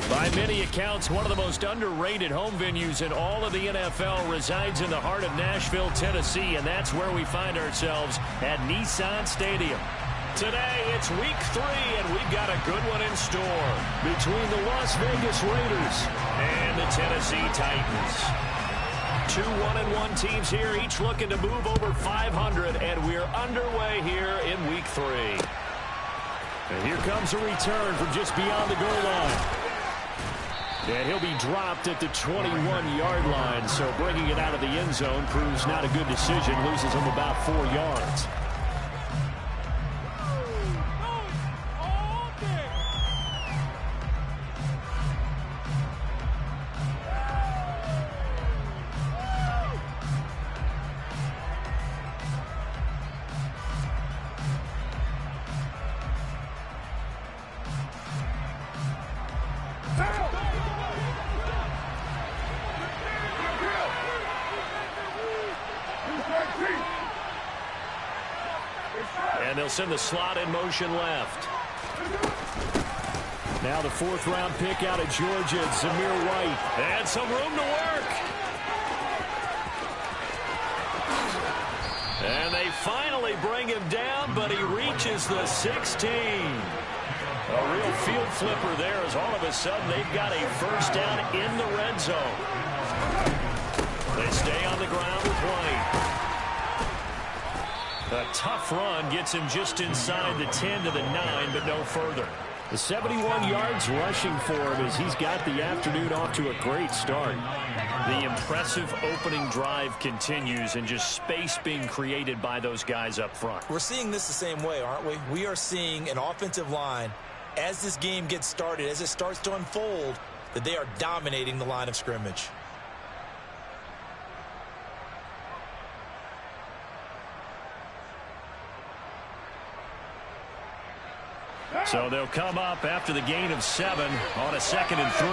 By many accounts, one of the most underrated home venues in all of the NFL resides in the heart of Nashville, Tennessee, and that's where we find ourselves at Nissan Stadium. Today, it's week 3, and we've got a good one in store between the Las Vegas Raiders and the Tennessee Titans. 2 1-1 teams here, each looking to move over 500, and we're underway here in week 3. And here comes a return from just beyond the goal line. And he'll be dropped at the 21-yard line, so bringing it out of the end zone proves not a good decision, loses him about 4 yards. And they'll send the slot in motion left. Now the 4th-round pick out of Georgia, Zamir White. And some room to work. And they finally bring him down, but he reaches the 16. A real field flipper there as all of a sudden they've got a first down in the red zone. They stay on the ground with White. A tough run gets him just inside the 10 to the 9, but no further. The 71 yards rushing for him as he's got the afternoon off to a great start. The impressive opening drive continues and just space being created by those guys up front. We're seeing this the same way, aren't we? We are seeing an offensive line, as this game gets started, as it starts to unfold, that they are dominating the line of scrimmage. So they'll come up after the gain of 7 on a 2nd and 3.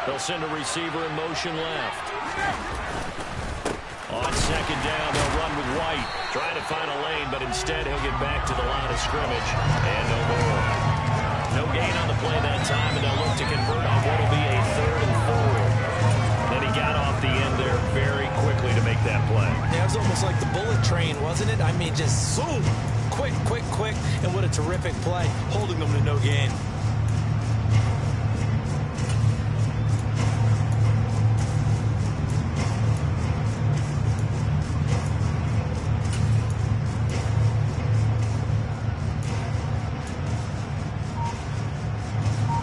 They'll send a receiver in motion left. On 2nd down, they'll run with White. Trying to find a lane, but instead he'll get back to the line of scrimmage. And no more. No gain on the play that time, and they'll look to convert on what will be a 3rd and 4. Then he got off the end there very quickly to make that play. Yeah, it was almost like the bullet train, wasn't it? I mean, just zoom. Quick, quick, quick. And what a terrific play, holding them to no gain.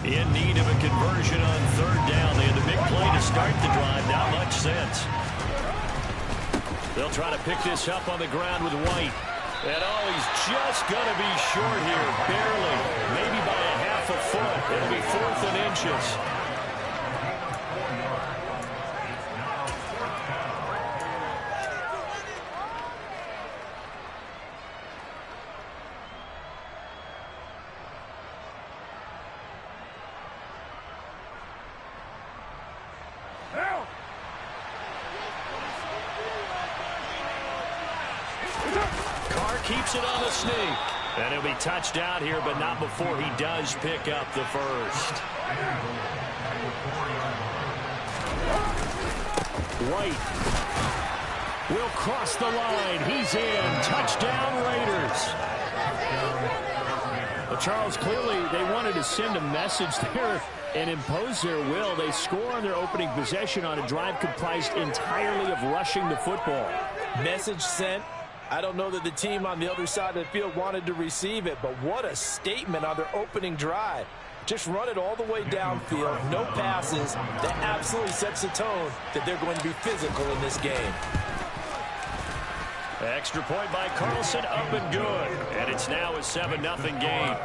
In need of a conversion on 3rd down. They had the big play to start the drive. Not much sense. They'll try to pick this up on the ground with White. And he's just going to be short here. Barely. Maybe by a half a foot. It'll be 4th and inches. Keeps it on the sneak. And he'll be touched out here, but not before he does pick up the first. White will cross the line. He's in. Touchdown, Raiders. A Well, Charles, clearly they wanted to send a message there and impose their will. They score on their opening possession on a drive comprised entirely of rushing the football. Message sent. I don't know that the team on the other side of the field wanted to receive it, but what a statement on their opening drive. Just run it all the way downfield, no passes. That absolutely sets the tone that they're going to be physical in this game. Extra point by Carlson, up and good. And it's now a 7-0 game.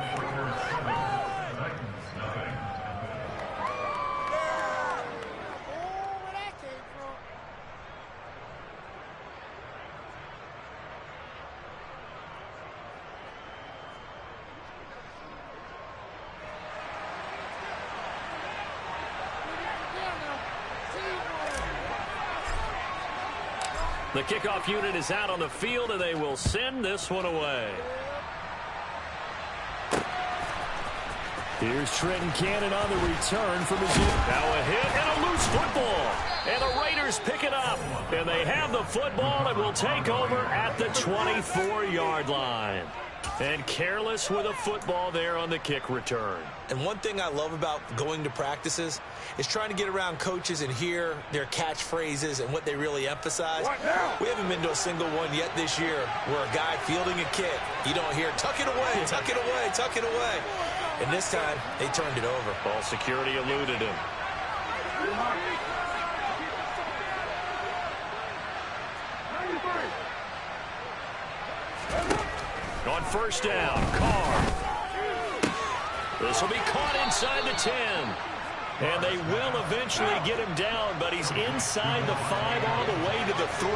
The kickoff unit is out on the field, and they will send this one away. Here's Trenton Cannon on the return from his in. Now a hit and a loose football. And the Raiders pick it up. And they have the football and will take over at the 24-yard line. And careless with a football there on the kick return. And one thing I love about going to practices is trying to get around coaches and hear their catchphrases and what they really emphasize. We haven't been to a single one yet this year where a guy fielding a kick, you don't hear, tuck it away, tuck it away, tuck it away. And this time, they turned it over. Ball security eluded him. On first down, Carr. This will be caught inside the 10. And they will eventually get him down, but he's inside the 5 all the way to the 3.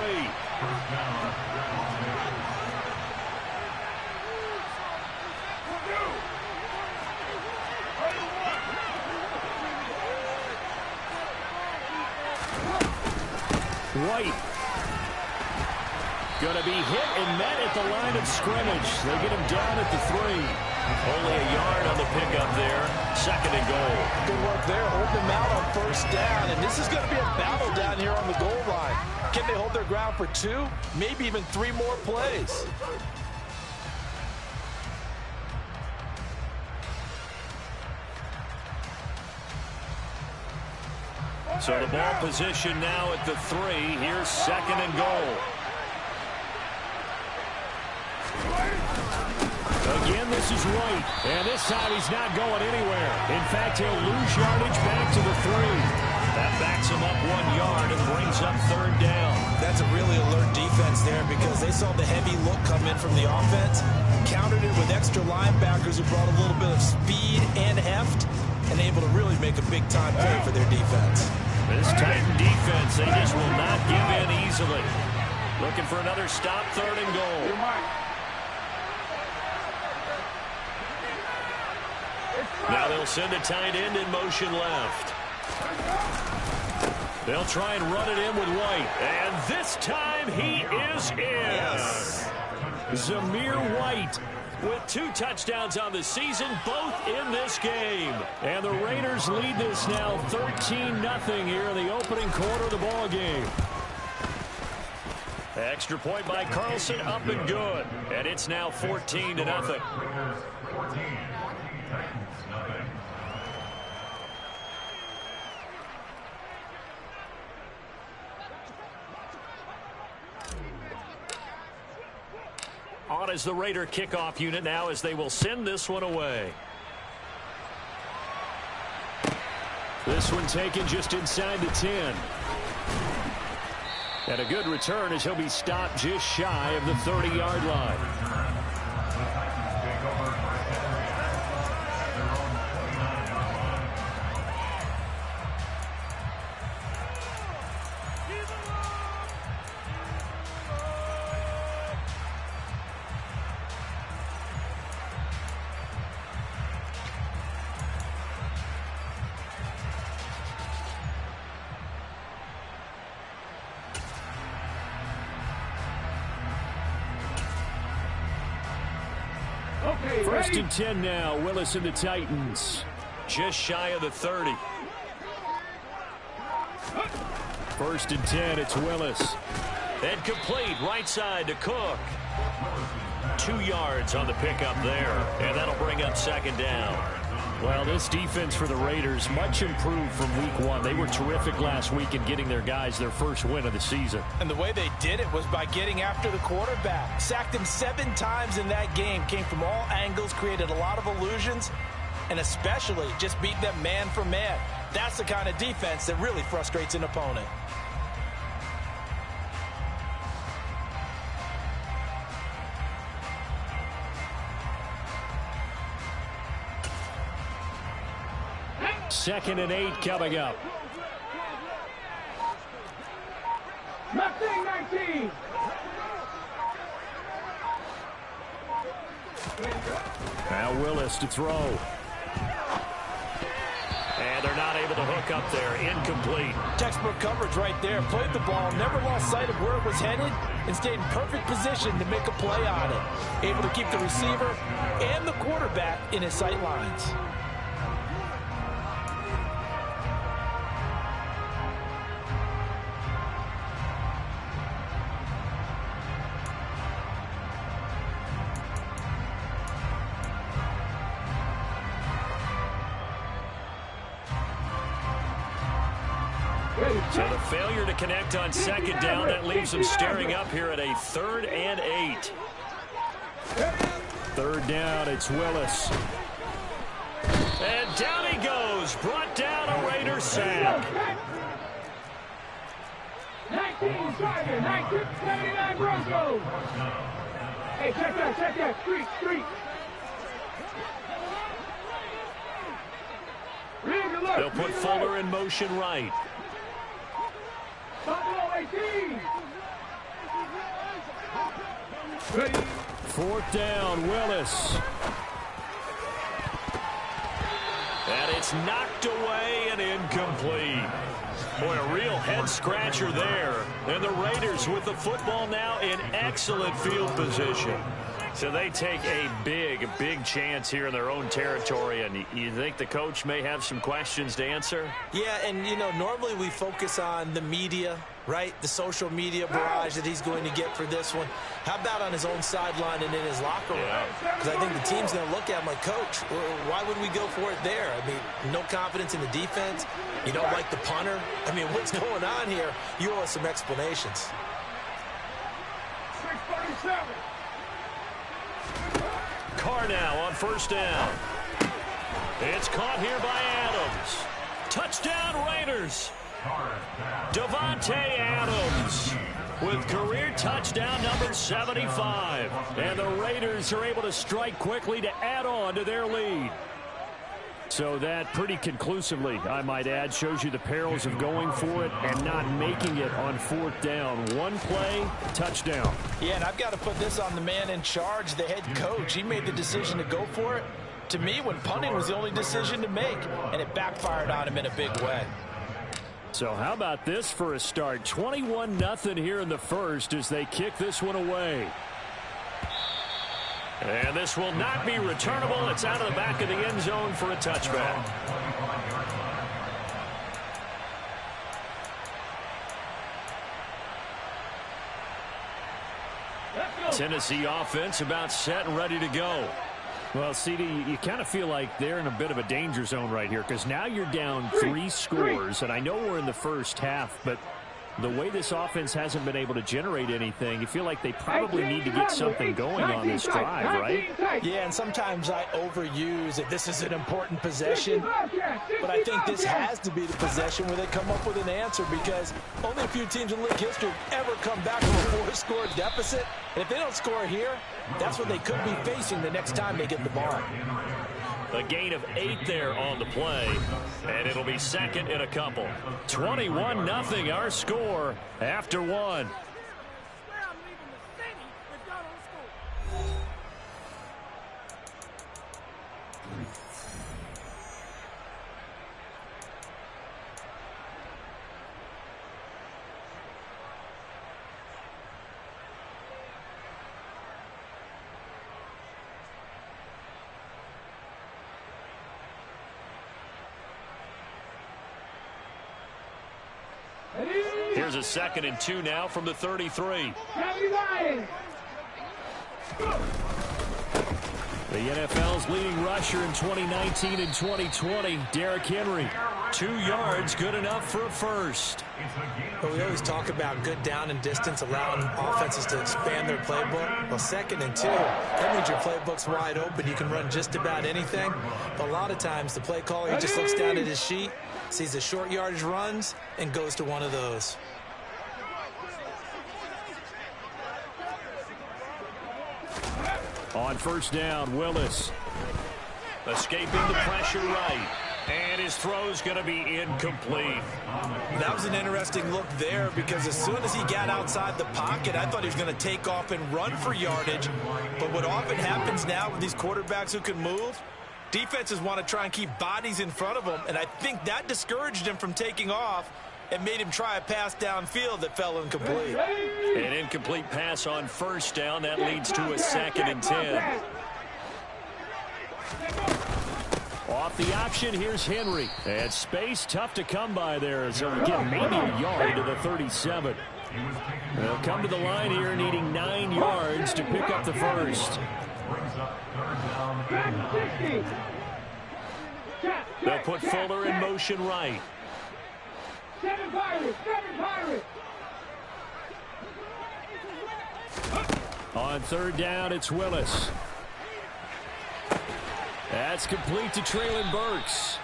White. Going to be hit and met at the line of scrimmage. They get him down at the 3. Only a yard on the pickup there. 2nd and goal. Good work there. Hold them out on first down. And this is going to be a battle down here on the goal line. Can they hold their ground for 2, maybe even 3 more plays? So the ball position now at the 3. Here's 2nd and goal. Again, this is White. And this time he's not going anywhere. In fact, he'll lose yardage back to the 3. That backs him up 1 yard and brings up 3rd down. That's a really alert defense there because they saw the heavy look come in from the offense, countered it with extra linebackers who brought a little bit of speed and heft, and able to really make a big-time play for their defense. This Titan defense, they just will not give in easily. Looking for another stop, 3rd and goal. Now they'll send a tight end in motion left. They'll try and run it in with White. And this time he is in. Yes. Zamir White with 2 touchdowns on the season, both in this game. And the Raiders lead this now 13-0 here in the opening quarter of the ball game. Extra point by Carlson, up and good. And it's now 14-0. On as the Raider kickoff unit now as they will send this one away. This one taken just inside the 10. And a good return as he'll be stopped just shy of the 30-yard line. First and 10 now. Willis and the Titans. Just shy of the 30. First and 10, it's Willis. And complete right side to Cook. 2 yards on the pickup there, and that'll bring up second down. Well, this defense for the Raiders, much improved from week 1. They were terrific last week in getting their guys their first win of the season. And the way they did it was by getting after the quarterback. Sacked him 7 times in that game. Came from all angles, created a lot of illusions, and especially just beat them man for man. That's the kind of defense that really frustrates an opponent. Second and 8 coming up. 19. Now Willis to throw. And they're not able to hook up there. Incomplete. Textbook coverage right there. Played the ball, never lost sight of where it was headed, and stayed in perfect position to make a play on it. Able to keep the receiver and the quarterback in his sight lines. So the failure to connect on second down, that leaves them staring up here at a 3rd and 8. 3rd down, it's Willis. And down he goes, brought down a Raider sack. 19, Striker, 1979 Broncos. Hey, check that, street. They'll put Fuller in motion right. 18. 4th down, Willis. And it's knocked away and incomplete. Boy, a real head-scratcher there. And the Raiders with the football now in excellent field position. So they take a big chance here in their own territory. And you think the coach may have some questions to answer? Yeah, and, you know, normally we focus on the media, right? The social media barrage that he's going to get for this one. How about on his own sideline and in his locker room? Because I think the team's going to look at him like, Coach, why would we go for it there? I mean, no confidence in the defense. You don't like the punter. I mean, what's going on here? You owe us some explanations. 637. Carr now on 1st down. It's caught here by Adams. Touchdown Raiders. Davante Adams with career touchdown number 75. And the Raiders are able to strike quickly to add on to their lead. So that pretty conclusively, I might add, shows you the perils of going for it and not making it on 4th down. One play, touchdown. Yeah, and I've got to put this on the man in charge, the head coach. He made the decision to go for it. To me, when punting was the only decision to make, and it backfired on him in a big way. So how about this for a start? 21-0 here in the first as they kick this one away. And this will not be returnable. It's out of the back of the end zone for a touchback. Tennessee offense about set and ready to go. Well, CD, you kind of feel like they're in a bit of a danger zone right here because now you're down 3 scores, and I know we're in the first half, but the way this offense hasn't been able to generate anything, you feel like they probably need to get something going on this drive, right? Yeah, and sometimes I overuse that this is an important possession, but I think this has to be the possession where they come up with an answer because only a few teams in league history have ever come back from a 4-score deficit, and if they don't score here, that's what they could be facing the next time they get the ball. A gain of 8 there on the play, and it'll be second and a couple. 21-0 our score after 1. Here's a 2nd and 2 now from the 33. The NFL's leading rusher in 2019 and 2020, Derrick Henry. 2 yards, good enough for a first. Well, we always talk about good down and distance, allowing offenses to expand their playbook. Well, 2nd and 2, that means your playbook's wide open. You can run just about anything. But a lot of times, the play caller, he just looks down at his sheet, sees the short yardage runs, and goes to one of those. On first down, Willis. Escaping the pressure right. And his throw's going to be incomplete. That was an interesting look there because as soon as he got outside the pocket, I thought he was going to take off and run for yardage. But what often happens now with these quarterbacks who can move, defenses want to try and keep bodies in front of them, and I think that discouraged him from taking off and made him try a pass downfield that fell incomplete. An incomplete pass on first down. That leads to a 2nd and 10. Off the option, here's Henry. And space tough to come by there. So we get maybe a yard to the 37. They'll come to the line here needing 9 yards to pick up the first. They'll put Fuller in motion right. 7 Pirates, 7 Pirates. On third down, it's Willis. That's complete to Traylon Burks.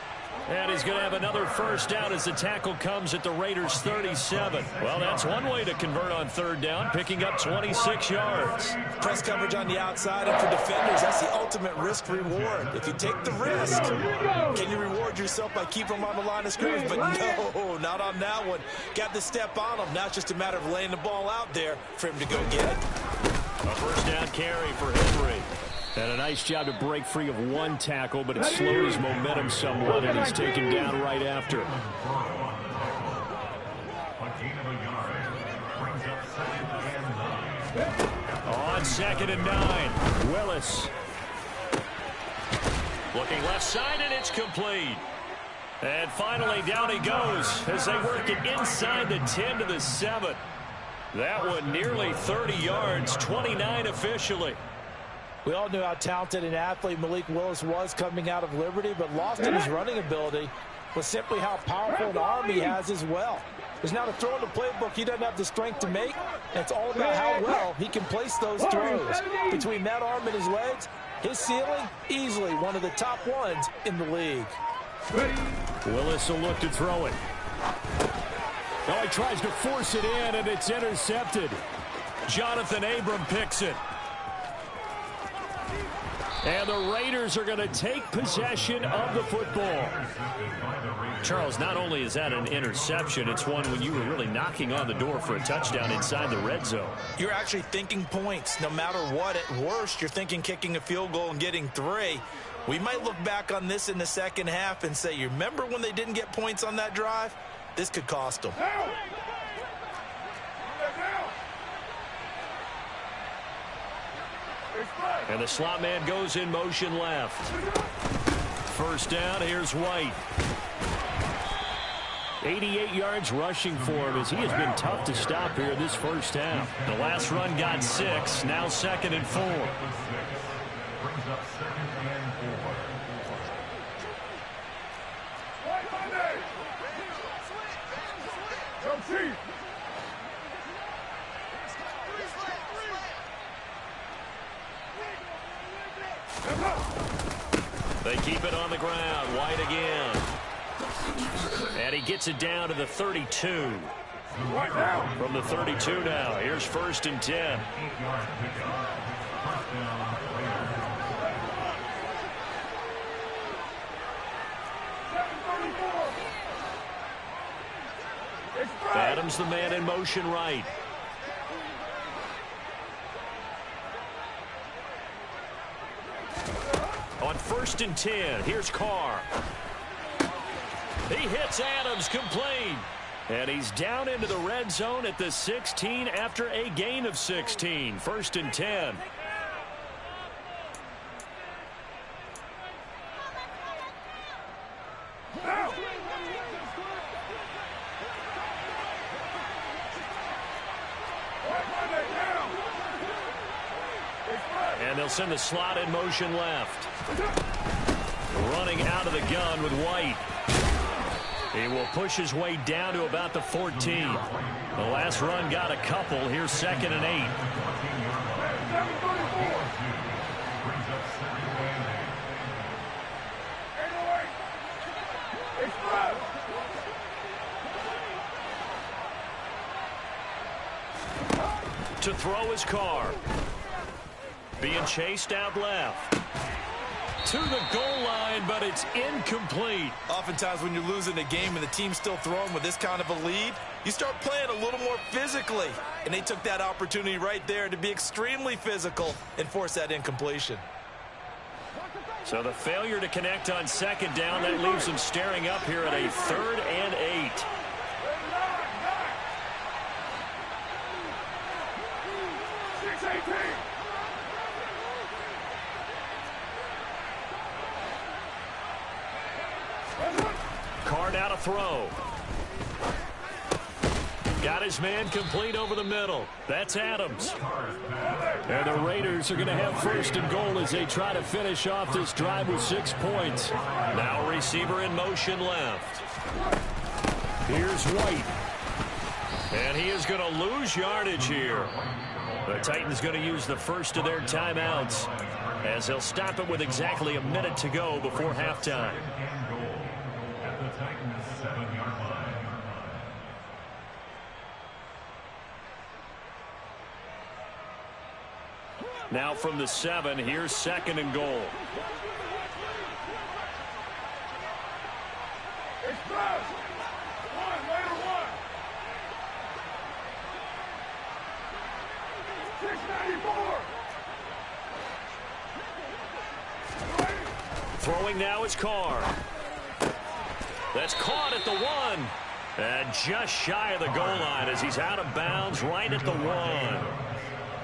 And he's going to have another first down as the tackle comes at the Raiders' 37. Well, that's one way to convert on third down, picking up 26 yards. Press coverage on the outside, and for defenders, that's the ultimate risk-reward. If you take the risk, can you reward yourself by keeping them on the line of scrimmage? But no, not on that one. Got the step on him. Now it's just a matter of laying the ball out there for him to go get it. A first down carry for Henry. And a nice job to break free of one tackle, but it slowed his momentum somewhat, and he's taken down right after. On 2nd and 9, Willis. Looking left side, and it's complete. And finally, down he goes as they work it inside the 10 to the 7. That one nearly 30 yards, 29 officially. We all knew how talented an athlete Malik Willis was coming out of Liberty, but lost in his running ability was simply how powerful an arm he has as well. There's now to throw in the playbook he doesn't have the strength to make, and it's all about how well he can place those throws. Between that arm and his legs, his ceiling, easily one of the top ones in the league. Willis will look to throw it. Oh, he tries to force it in, and it's intercepted. Jonathan Abram picks it. And the Raiders are going to take possession of the football. Charles, not only is that an interception, it's one when you were really knocking on the door for a touchdown inside the red zone. You're actually thinking points. No matter what, at worst, you're thinking kicking a field goal and getting 3. We might look back on this in the second half and say, you remember when they didn't get points on that drive? This could cost them. And the slot man goes in motion left. First down, here's White. 88 yards rushing for him as he has been tough to stop here this first half. The last run got 6, now 2nd and 4. They keep it on the ground. White again. And he gets it down to the 32. From the 32 now. Here's 1st and 10. Adams the man in motion right. On 1st and 10, here's Carr. He hits Adams complete. And he's down into the red zone at the 16 after a gain of 16. 1st and 10. And they'll send the slot in motion left. Running out of the gun with White. He will push his way down to about the 14. The last run got a couple. Here's 2nd and 8. To throw his car. Being chased out left. To the goal line, but it's incomplete. Oftentimes when you're losing a game and the team's still throwing with this kind of a lead, you start playing a little more physically. And they took that opportunity right there to be extremely physical and force that incompletion. So the failure to connect on 2nd down, that leaves them staring up here at a 3rd and 8. Carr now to throw. Got his man complete over the middle. That's Adams. And the Raiders are going to have 1st and goal as they try to finish off this drive with 6 points. Now a receiver in motion left. Here's White. And he is going to lose yardage here. The Titans going to use the first of their timeouts as they'll stop it with exactly a minute to go before halftime. Now from the 7, here's 2nd and goal. Throwing now is Carr. That's caught at the 1. And just shy of the goal line as he's out of bounds right at the 1.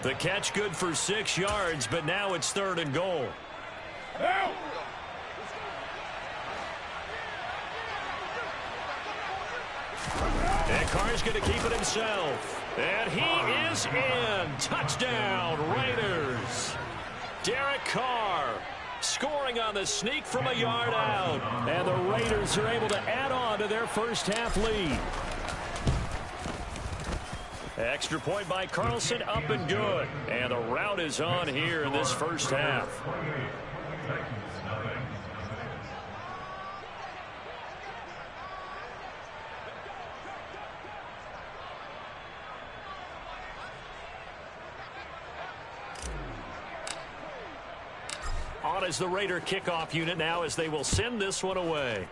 The catch good for 6 yards, but now it's 3rd and goal. And Carr's going to keep it himself. And he is in. Touchdown, Raiders. Derek Carr scoring on the sneak from a yard out. And the Raiders are able to add on to their first half lead. Extra point by Carlson, up and good. And the route is on here in this first half. On is the Raider kickoff unit now as they will send this one away.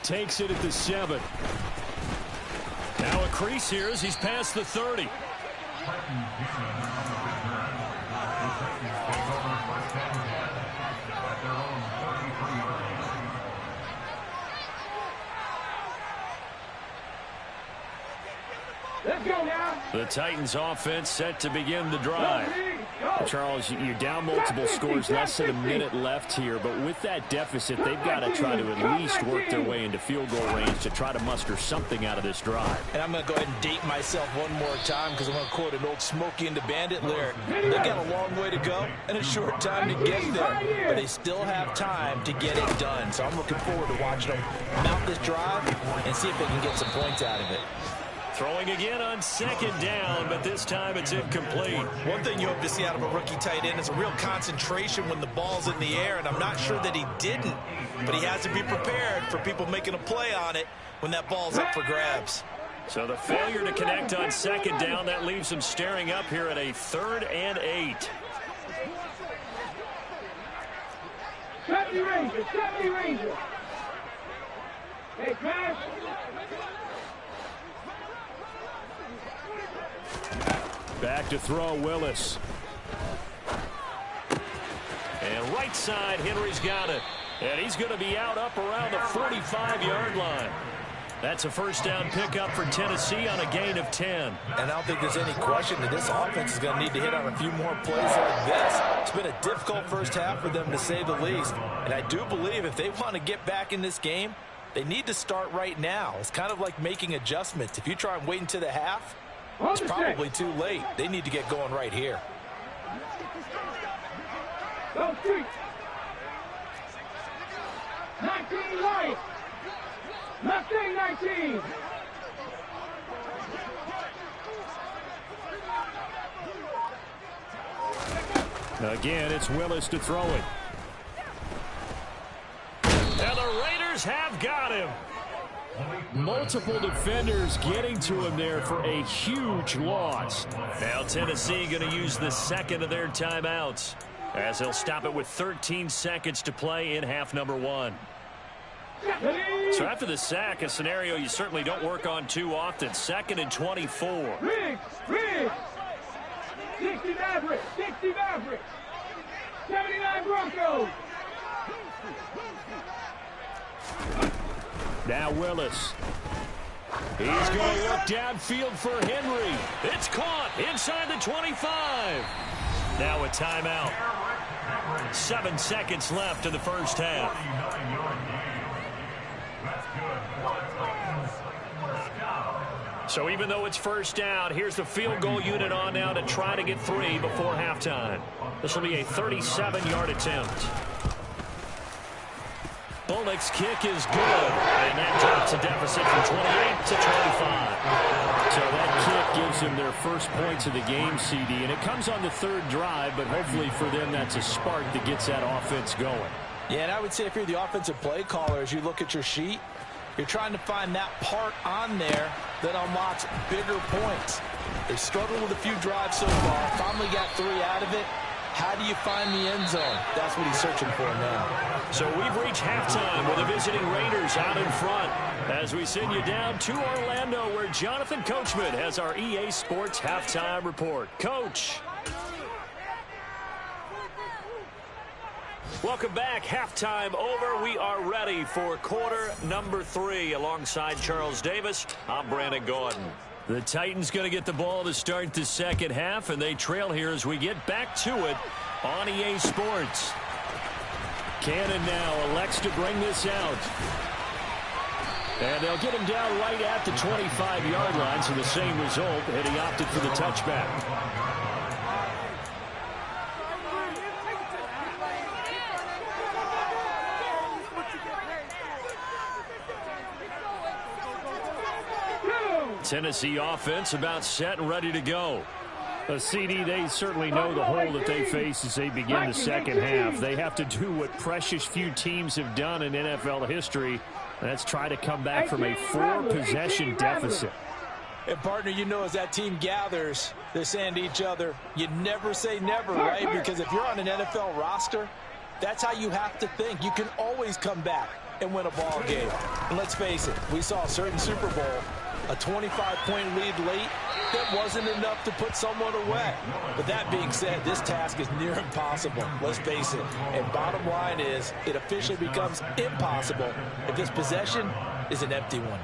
Takes it at the 7. Now a crease here as he's past the 30. Let's go now. The Titans offense set to begin the drive. Charles, you're down multiple scores, less than a minute left here, but with that deficit, they've got to try to at least work their way into field goal range to try to muster something out of this drive. And I'm going to go ahead and date myself one more time because I'm going to quote an old Smokey and the Bandit lyric. They've got a long way to go and a short time to get there, but they still have time to get it done. So I'm looking forward to watching them mount this drive and see if they can get some points out of it. Throwing again on 2nd down, but this time it's incomplete. One thing you hope to see out of a rookie tight end is a real concentration when the ball's in the air, and I'm not sure that he didn't, but he has to be prepared for people making a play on it when that ball's up for grabs. So the failure to connect on 2nd down, that leaves him staring up here at a 3rd and 8. 70 Rangers, 70 Rangers. Hey, Crash. Back to throw, Willis. And right side, Henry's got it. And he's going to be out up around the 45-yard line. That's a first down pickup for Tennessee on a gain of 10. And I don't think there's any question that this offense is going to need to hit on a few more plays like this. It's been a difficult first half for them, to say the least. And I do believe if they want to get back in this game, they need to start right now. It's kind of like making adjustments. If you try and wait until the half, It's probably too late. They need to get going right here. Go street. 19 right. Mustang 19. Again, it's Willis to throw it. And the Raiders have got him. Multiple defenders getting to him there for a huge loss. Now Tennessee going to use the second of their timeouts, as they'll stop it with 13 seconds to play in half number 1. So after the sack, a scenario you certainly don't work on too often. 2nd and 24. Riggs. 60 Mavericks. 79 Broncos. Now Willis. He's going to look downfield for Henry. It's caught inside the 25. Now a timeout. 7 seconds left in the first half. So even though it's first down, here's the field goal unit on now to try to get 3 before halftime. This will be a 37-yard attempt. Bullock's kick is good, and that drops a deficit from 28 to 25. So that kick gives them their first points of the game, CD, and it comes on the 3rd drive, but hopefully for them that's a spark that gets that offense going. Yeah, and I would say if you're the offensive play caller, as you look at your sheet, you're trying to find that part on there that unlocks bigger points. They struggled with a few drives so far, finally got 3 out of it. How do you find the end zone? That's what he's searching for now. So we've reached halftime with the visiting Raiders out in front, as we send you down to Orlando, where Jonathan Coachman has our EA Sports halftime report. Coach. Welcome back. Halftime over. We are ready for quarter number 3. Alongside Charles Davis, I'm Brandon Gordon. The Titans going to get the ball to start the second half, and they trail here as we get back to it on EA Sports. Cannon now elects to bring this out. And they'll get him down right at the 25-yard line, so the same result, and he opted for the touchback. Tennessee offense about set and ready to go. CD, they certainly know the hole that they face as they begin the second half. They have to do what precious few teams have done in NFL history. That's try to come back from a 4-possession deficit. And, partner, you know, as that team gathers, they're saying to each other, you never say never, right? Because if you're on an NFL roster, that's how you have to think. You can always come back and win a ball game. And let's face it, we saw a certain Super Bowl, a 25-point lead late, that wasn't enough to put someone away. But that being said, this task is near impossible. Let's face it. And bottom line is, it officially becomes impossible if this possession is an empty one.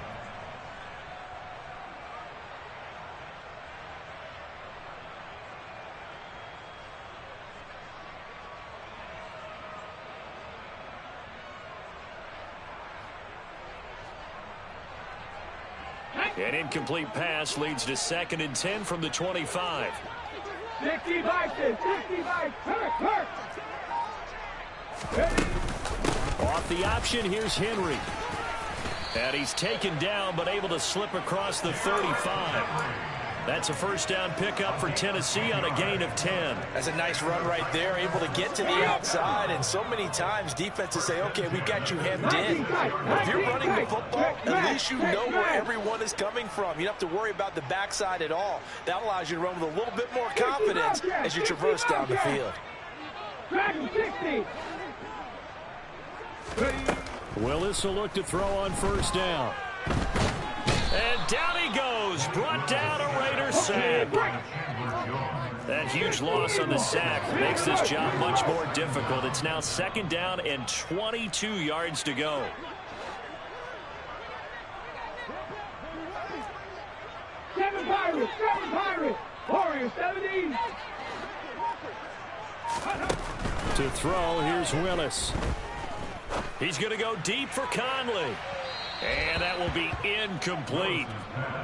An incomplete pass leads to 2nd and 10 from the 25. 60 Bison, 60 Bison, hurt. Off the option, here's Henry. And he's taken down, but able to slip across the 35. That's a first down pickup for Tennessee on a gain of 10. That's a nice run right there, able to get to the outside. And so many times defenses say, okay, we got you hemmed in. But if you're running the football, at least you know where everyone is coming from. You don't have to worry about the backside at all. That allows you to run with a little bit more confidence as you traverse down the field. Willis will look to throw on first down. And down he goes, brought down a Raider sack. That huge loss on the sack makes this job much more difficult. It's now 2nd down and 22 yards to go. Seven Pirates. Warriors, 70. To throw, here's Willis. He's going to go deep for Conley. And that will be incomplete.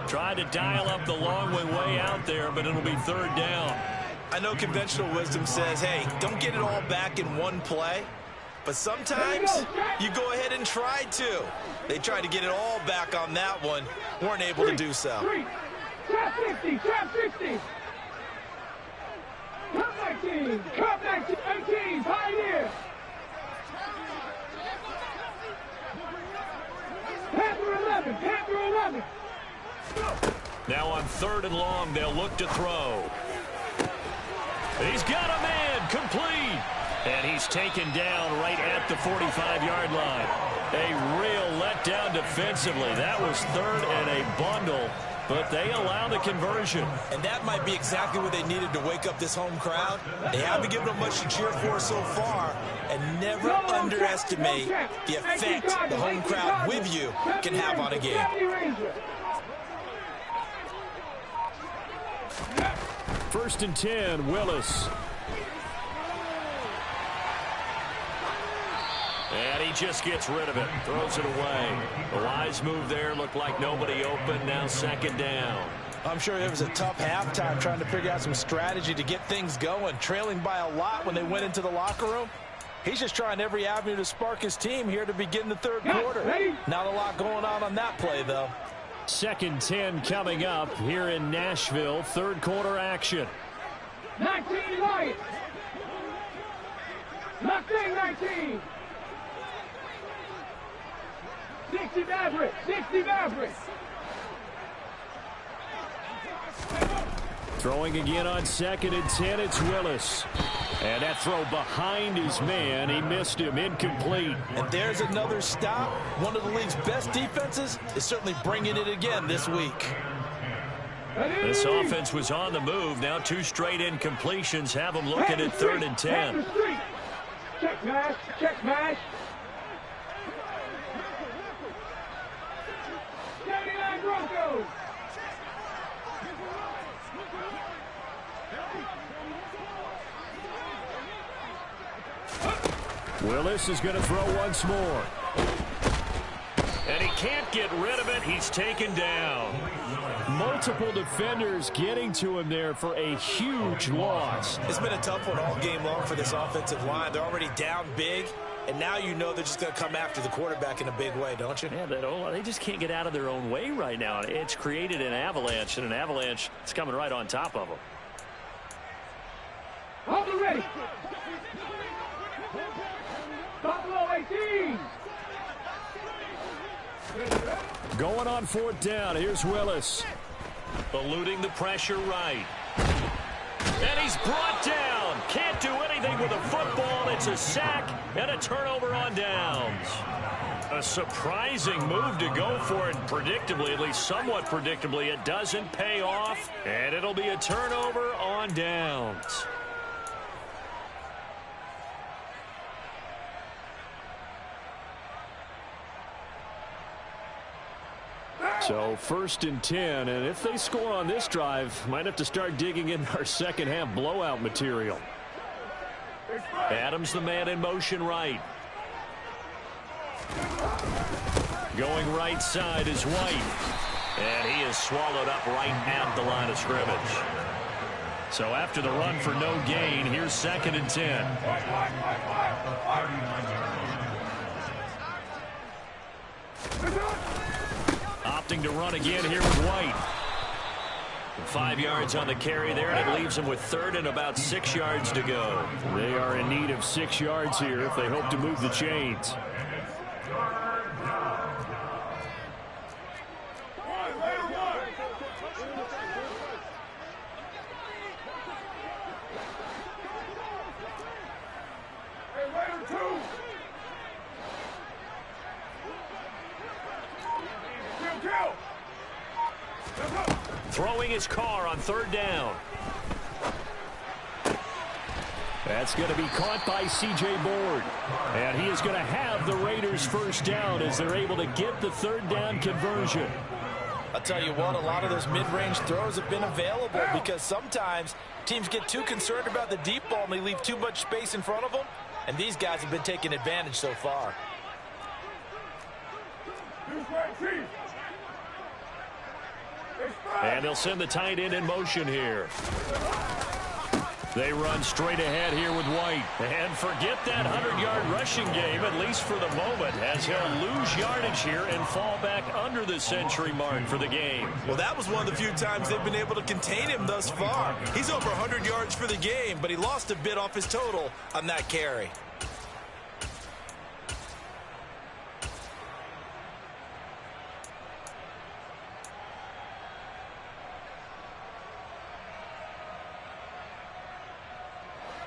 Tried to dial up the long way out there, but it'll be third down. I know conventional wisdom says, hey, don't get it all back in one play. But sometimes you go ahead and try to. They tried to get it all back on that one. Weren't able to do so. Trap 60, trap 60. Cup 19, cup 19, Pioneer. Panther 11, Panther 11. Now on third and long, they'll look to throw. He's got a man, complete. And he's taken down right at the 45-yard line. A real letdown defensively. That was third and a bundle, but they allow the conversion. And that might be exactly what they needed to wake up this home crowd. They haven't given them much to cheer for so far, and never underestimate the effect the home crowd with you can have on a game. First and 10, Willis. And he just gets rid of it, throws it away. A wise move there, looked like nobody open, now second down. I'm sure it was a tough halftime trying to figure out some strategy to get things going, trailing by a lot when they went into the locker room. He's just trying every avenue to spark his team here to begin the third quarter. Not a lot going on that play, though. Second 10 coming up here in Nashville, third quarter action. 19 Lions. Mustang 19. 60 Maverick, 60 Maverick. Throwing again on second and 10, it's Willis. And that throw behind his man, he missed him, incomplete. And there's another stop. One of the league's best defenses is certainly bringing it again this week. This offense was on the move. Now two straight incompletions have them looking at third and 10. Check mash, check mash. 79 Broncos. Willis is going to throw once more. And he can't get rid of it. He's taken down. Multiple defenders getting to him there for a huge loss. It's been a tough one all game long for this offensive line. They're already down big, and now you know they're just going to come after the quarterback in a big way, don't you? Yeah, they just can't get out of their own way right now. It's created an avalanche, and an avalanche is coming right on top of them. Hold it ready. Buffalo 18. Going on fourth down. Here's Willis. Eluding the pressure right. And he's brought down. Can't do anything with a football. It's a sack and a turnover on downs. A surprising move to go for it. Predictably, at least somewhat predictably, it doesn't pay off. And it'll be a turnover on downs. So first and 10, and if they score on this drive, might have to start digging in our second half blowout material. Adams, the man in motion right. Going right side is White. And he is swallowed up right at the line of scrimmage. So after the run for no gain, here's second and 10. Opting to run again here with White. 5 yards on the carry there, and it leaves them with third and about 6 yards to go. They are in need of 6 yards here if they hope to move the chains. Throwing his car on third down. That's going to be caught by C.J. Board. And he is going to have the Raiders first down as they're able to get the third down conversion. I'll tell you what, a lot of those mid-range throws have been available because sometimes teams get too concerned about the deep ball and they leave too much space in front of them. And these guys have been taking advantage so far. And they'll send the tight end in motion here. They run straight ahead here with White. And forget that 100-yard rushing game, at least for the moment, as he'll lose yardage here and fall back under the century mark for the game. Well, that was one of the few times they've been able to contain him thus far. He's over 100 yards for the game, but he lost a bit off his total on that carry.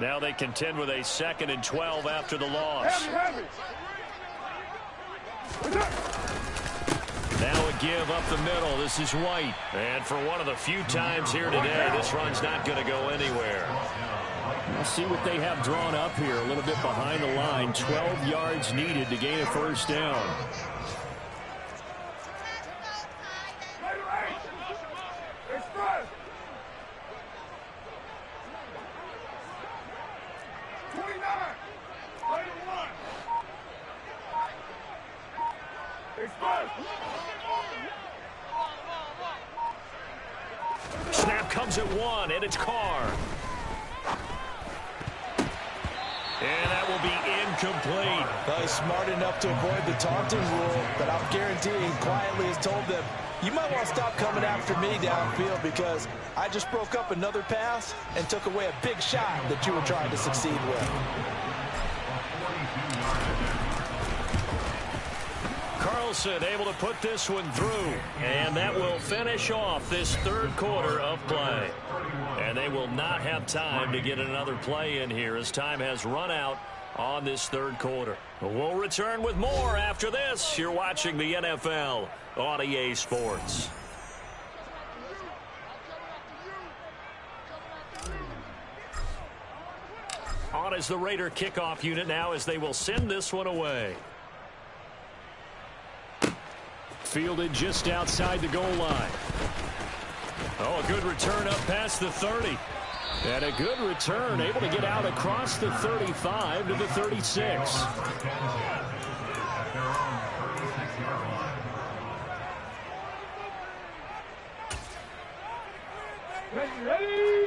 Now they contend with a 2nd and 12 after the loss. Now a give up the middle. This is White. And for one of the few times here today, this run's not going to go anywhere. We'll see what they have drawn up here. A little bit behind the line. 12 yards needed to gain a first down. Snap comes at 1, and it's Carr. And that will be incomplete. Well, he's smart enough to avoid the taunting rule, but I'm guaranteeing quietly has told them, you might want to stop coming after me downfield because I just broke up another pass and took away a big shot that you were trying to succeed with. Carlson able to put this one through, and that will finish off this third quarter of play. And they will not have time to get another play in here as time has run out on this third quarter. We'll return with more after this. You're watching the NFL on EA Sports. On is the Raider kickoff unit now as they will send this one away. Fielded just outside the goal line. Oh, a good return up past the 30. And a good return, able to get out across the 35 to the 36.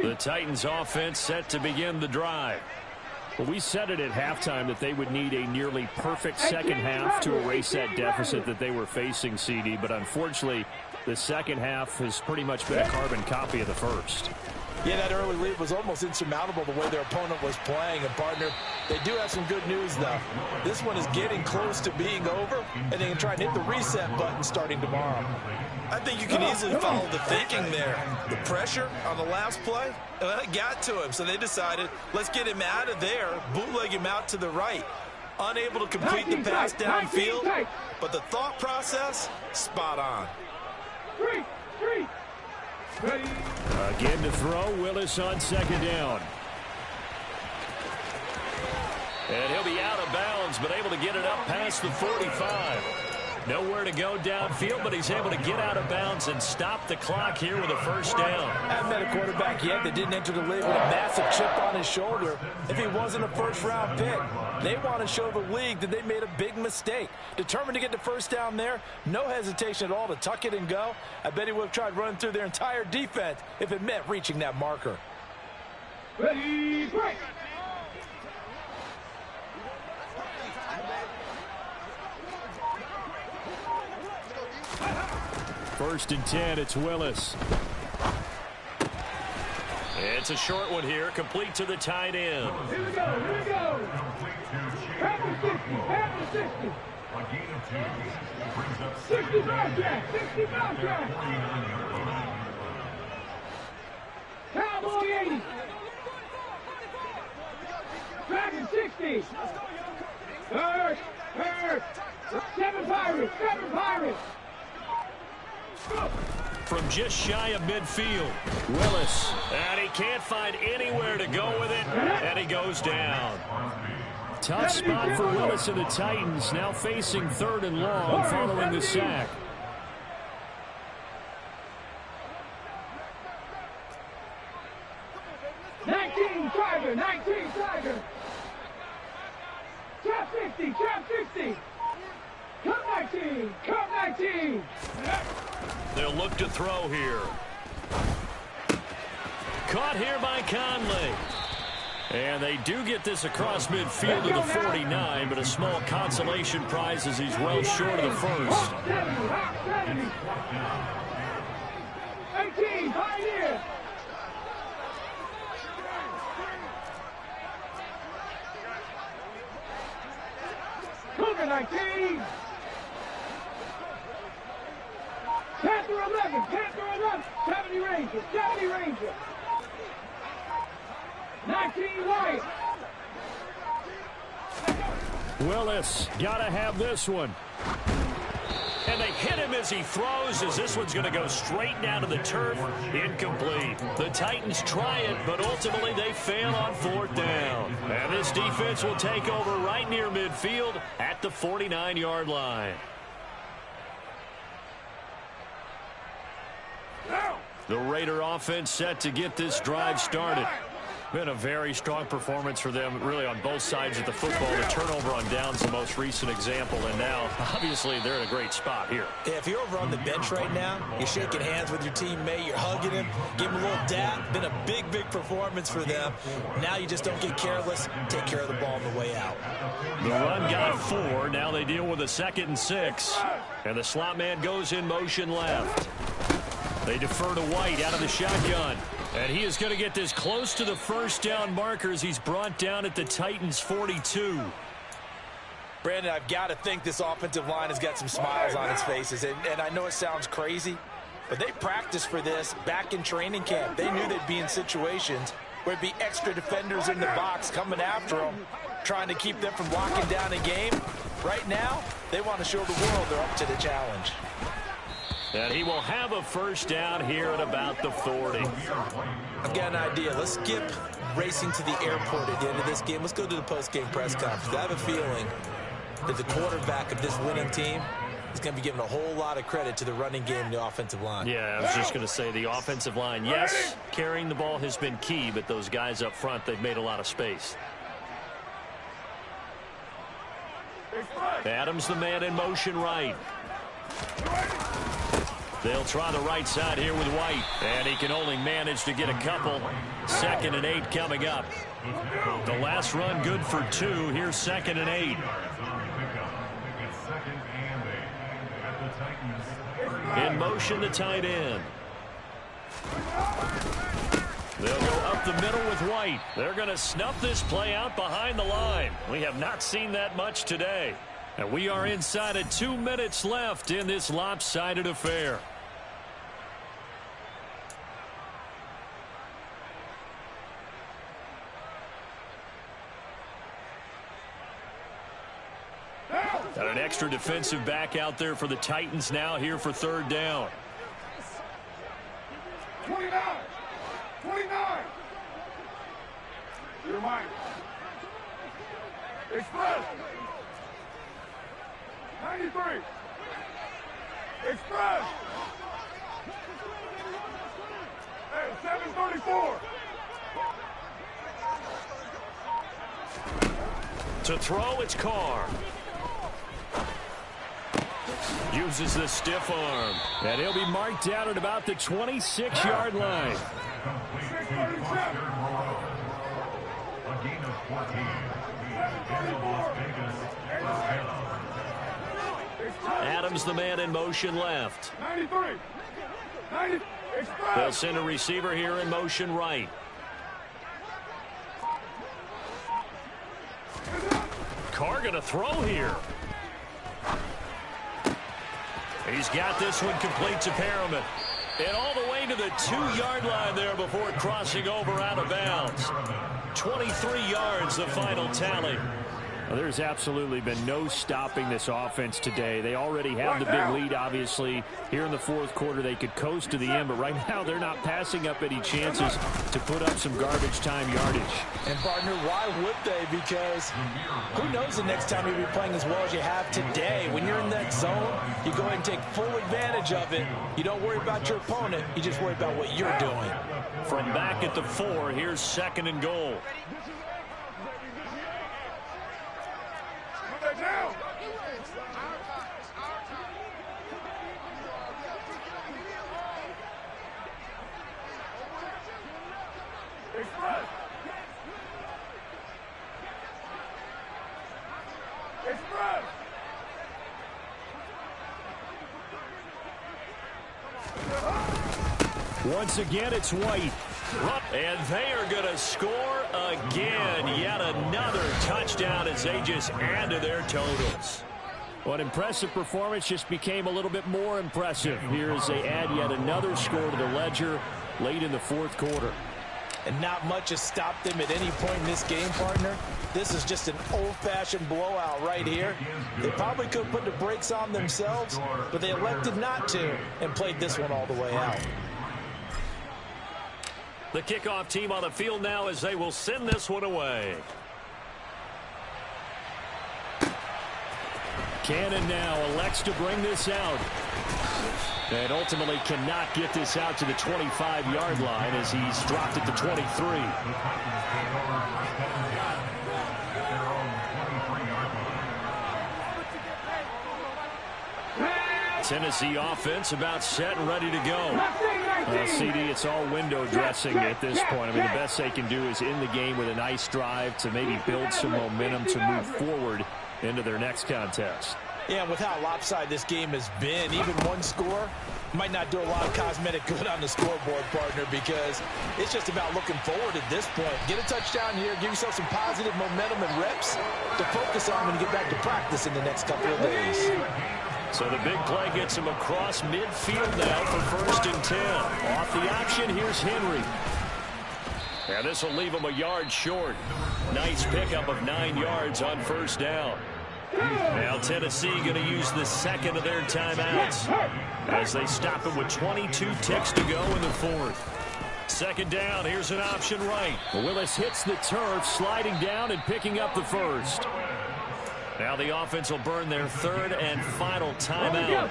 The Titans offense set to begin the drive. Well, we said it at halftime that they would need a nearly perfect second half to erase that deficit that they were facing, CD. But unfortunately, the second half has pretty much been a carbon copy of the first. Yeah, that early lead was almost insurmountable the way their opponent was playing. And, partner, they do have some good news, though. This one is getting close to being over, and they can try and hit the reset button starting tomorrow. I think you can easily follow the thinking there. The pressure on the last play, it got to him, so they decided, let's get him out of there, bootleg him out to the right. Unable to complete the pass downfield, but the thought process, spot on. Again to throw, Willis on second down. And he'll be out of bounds, but able to get it up past the 45. Nowhere to go downfield, but he's able to get out of bounds and stop the clock here with a first down. I haven't met a quarterback yet that didn't enter the league with a massive chip on his shoulder if he wasn't a first-round pick. They want to show the league that they made a big mistake. Determined to get the first down there, no hesitation at all to tuck it and go. I bet he would have tried running through their entire defense if it meant reaching that marker. Ready, break. First and 10, it's Willis. It's a short one here, complete to the tight end. Here we go, here we go. Half the 60, half the 60. A gain of 2. 65 jack, 65 jack. Cowboy 80. Dragon 60. Hurt, hurt. 7 Pirates, 7 Pirates. From just shy of midfield, Willis, and he can't find anywhere to go with it, and he goes down. Tough spot for Willis and the Titans, now facing 3rd and long following the sack. Tiger, 19 Tiger. Trap 60, trap 60. Come back. 19. Come 19. They'll look to throw here. Caught here by Conley. And they do get this across midfield to the 49, but a small consolation prize as he's well short of the first. 70. 18. Pioneer. Cougar 19. Panther 11. Panther 11. 70 Ranger. 70 Ranger. 19 White. Willis got to have this one. And they hit him as he throws, as this one's going to go straight down to the turf. Incomplete. The Titans try it, but ultimately they fail on 4th down. And this defense will take over right near midfield at the 49-yard line. The Raider offense set to get this drive started. Been a very strong performance for them, really, on both sides of the football. The turnover on downs the most recent example, and now, obviously, they're in a great spot here. Yeah, if you're over on the bench right now, you're shaking hands with your teammate, you're hugging him, give him a little dap. Been a big, big performance for them. Now you just don't get careless. Take care of the ball on the way out. The run got 4. Now they deal with a 2nd and 6. And the slot man goes in motion left. They defer to White out of the shotgun. And he is going to get this close to the first down markers. He's brought down at the Titans' 42. Brandon, I've got to think this offensive line has got some smiles on its faces. And I know it sounds crazy, but they practiced for this back in training camp. They knew they'd be in situations where it'd be extra defenders in the box coming after them, trying to keep them from locking down a game. Right now, they want to show the world they're up to the challenge. And he will have a first down here at about the 40. I've got an idea. Let's skip racing to the airport at the end of this game. Let's go to the post-game press conference. I have a feeling that the quarterback of this winning team is going to be given a whole lot of credit to the running game and the offensive line. Yeah, I was just going to say the offensive line, yes, carrying the ball has been key, but those guys up front, they've made a lot of space. Adams, the man in motion right. They'll try the right side here with White, and he can only manage to get a couple. 2nd and 8 coming up. The last run good for 2. Here's 2nd and 8. In motion, the tight end. They'll go up the middle with White. They're going to snuff this play out behind the line. We have not seen that much today. And we are inside of 2 minutes left in this lopsided affair. Got an extra defensive back out there for the Titans now here for 3rd down. 29. 29. Your mind. Express. 93. Express. Hey, 734. To throw, it's Carr. Uses the stiff arm. And he'll be marked down at about the 26-yard line. Adams, the man in motion left. 93. 90. They'll send a receiver here in motion right. Carr going to throw here. He's got this one complete to Perriman. And all the way to the 2-yard line there before crossing over out of bounds. 23 yards, the final tally. Well, there's absolutely been no stopping this offense today. They already have the big lead, obviously. Here in the 4th quarter, they could coast to the end, but right now they're not passing up any chances to put up some garbage time yardage. And, partner, why would they? Because who knows the next time you'll be playing as well as you have today. When you're in that zone, you go ahead and take full advantage of it. You don't worry about your opponent. You just worry about what you're doing. From back at the 4, here's 2nd and goal. Once again, it's White. And they are going to score again. Yet another touchdown as they just add to their totals. What impressive performance just became a little bit more impressive here as they add yet another score to the ledger late in the fourth quarter. And not much has stopped them at any point in this game, partner. This is just an old-fashioned blowout right here. They probably could have put the brakes on themselves, but they elected not to and played this one all the way out. The kickoff team on the field now as they will send this one away. Cannon now elects to bring this out. And ultimately cannot get this out to the 25-yard line as he's dropped at the 23. Tennessee offense about set and ready to go. CD, it's all window dressing at this point. I mean, the best they can do is in the game with a nice drive to maybe build some momentum to move forward into their next contest. Yeah, with how lopsided this game has been, even one score might not do a lot of cosmetic good on the scoreboard, partner, because it's just about looking forward at this point. Get a touchdown here, give yourself some positive momentum and reps to focus on when you get back to practice in the next couple of days. So the big play gets him across midfield now for 1st and 10. Off the option, here's Henry. And this will leave him a yard short. Nice pickup of 9 yards on 1st down. Now Tennessee going to use the second of their timeouts as they stop him with 22 ticks to go in the fourth. 2nd down, here's an option right. Willis hits the turf, sliding down and picking up the first. Now the offense will burn their 3rd and final timeout.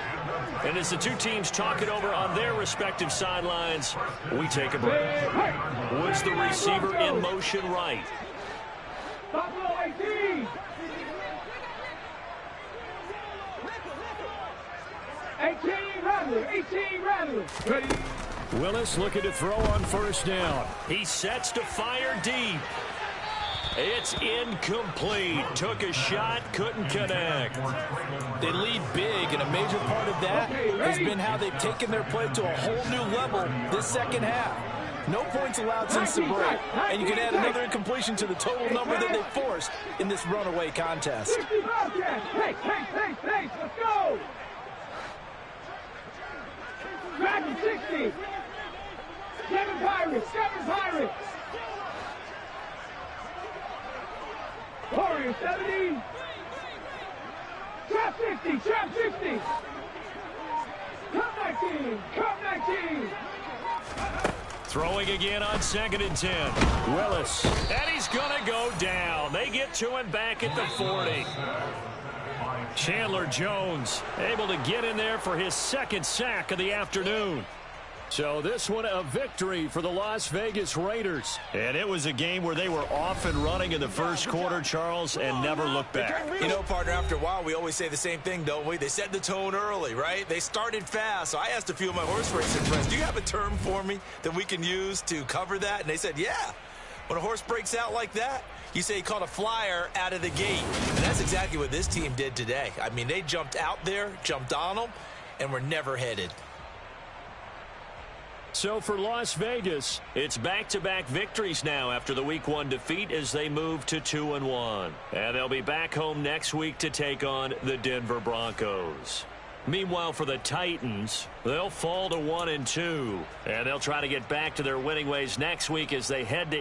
And as the two teams talk it over on their respective sidelines, we take a break. Woods the receiver in motion right. 18 Rattler. Ready. Willis looking to throw on 1st down. He sets to fire deep. It's incomplete. Took a shot, couldn't connect. They lead big, and a major part of that has been how they've taken their play to a whole new level this second half. No points allowed since the break, and you can add another incompletion to the total number that they forced in this runaway contest. Hey, let's go! Dragon 60. 7 Pirates. Warriors 70. Trap 60. Come 19. Throwing again on 2nd and 10. Willis. And he's going to go down. They get to him back at the 40. Chandler Jones able to get in there for his 2nd sack of the afternoon. So this one a victory for the Las Vegas Raiders. And it was a game where they were off and running in the first quarter, Charles, and never looked back. You know, partner, after a while, we always say the same thing, don't we? They set the tone early, right? They started fast. So I asked a few of my horse racing friends, do you have a term for me that we can use to cover that? And they said, yeah. When a horse breaks out like that, you say he caught a flyer out of the gate. And that's exactly what this team did today. I mean, they jumped out there, jumped on them, and were never headed. So for Las Vegas, it's back-to-back victories now after the Week 1 defeat as they move to 2-1. And they'll be back home next week to take on the Denver Broncos. Meanwhile, for the Titans, they'll fall to 1-2. And they'll try to get back to their winning ways next week as they head to